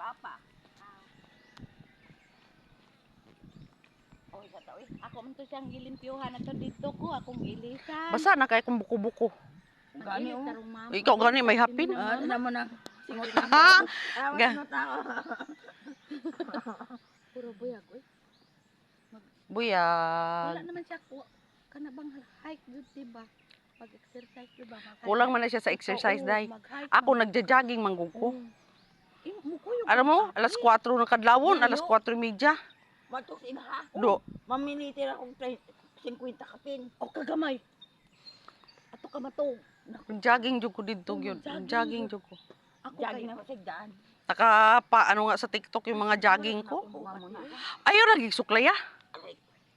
apa. Oh, isa to. Ako man to siyang gilimpyuhan na to dito ko. Akong ilisan. Basa na kay kung buko-buko. Gani o. Ikaw gani may hapin. Ano mo na. Singot na. Singot na ako. Puro buyag, oy. Buyag. Wala naman siya ko. Kana bang hike yun, diba? Pag-exercise, diba? Kulang man na siya sa exercise, day. Ako nagja-jogging manggug ko. Alam mo, alas 4 ng kadlawon, alas 4:30. Matos ha? Do. Maminitir akong 50 kapin. O kagamay. Ato ka matog. Jogging jud ko dito gyud. Jogging jud ko. Jogging na masagdaan. Ano nga sa TikTok yung mga jogging ko. Ayaw lagi suklay ah.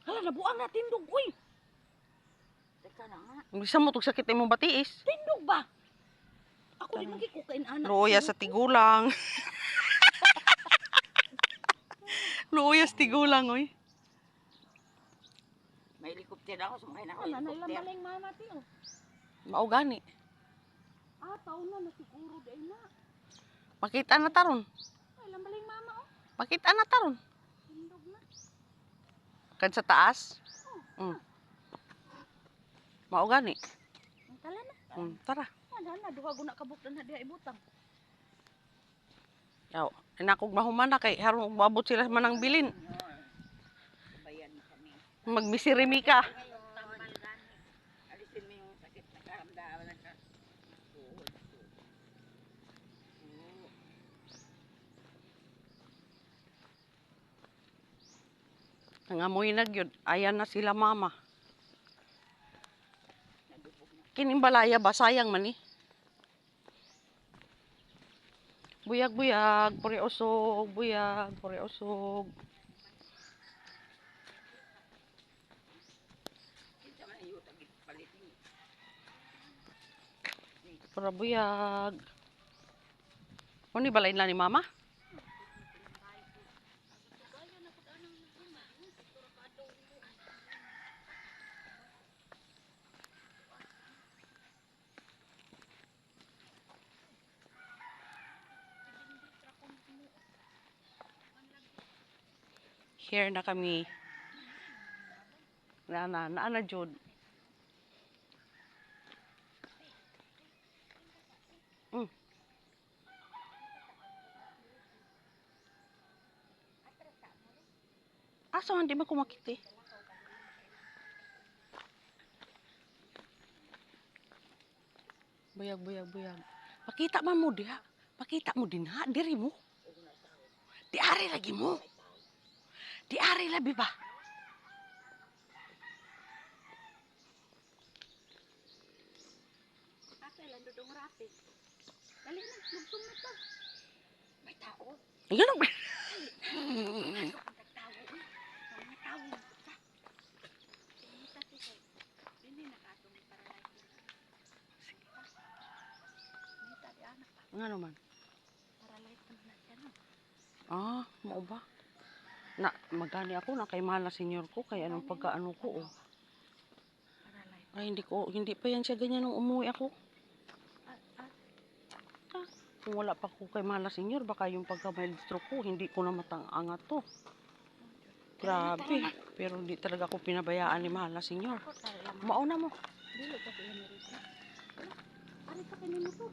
Hala, nabuang na tindog, uy. Teka na nga. Bisa mo tug sakit imong batiis. Tindog ba? Ako di magikukain anak. Luya sa tigulang. Luya sa tigulang, oy. May helicopter ako, sumakay na ako helicopter. Nalaling mama, tiyo. Mao gani. Taon na siguro dahil na. Makita na taron. Ay, lambaling mama, oh. Makita na taron. Tindog na. Kad sa taas. Mao gani. Tala na. Tara. Na, duha guna kabuk na diha ibutang. Yaw, inakog mahuman na kay harong umabot sila manang bilin. Bayan na kami. Magbisirimi ka. Alisin mo yung sakit na karamdaman ka. Nangamoy na gyud. Ayan na sila mama. Kinimbalaya ba? Sayang man eh. Buyag, buyag. Puri usog. Buyag. Puri usog. Pura buyag. Ano ni balain lang ni mama? Here na kami. Na jud. Asa hindi man ko makita eh. Buyag, buyag, buyag. Pakita man mo diha. Pakita mo din ha. Diri mo. Diari lagi mo. Diari labi ba? Ate, lando dong rapi. Dali na, lugsong na to. May tao. Ganun ba? Nga naman. Mau ba? Na, magani ako na kay mahal na senior ko kay anong pagkaano ko oh. Ay hindi pa yan siya ganyan nung umuwi ako. Kung wala pa ko kay mahal na senior baka yung pagka mild stroke ko hindi ko na matangangat to. Grabe, pero hindi talaga ako pinabayaan ni mahal na senior. Mauna mo. Dili ka sa Amerika. Ari ka kanino to?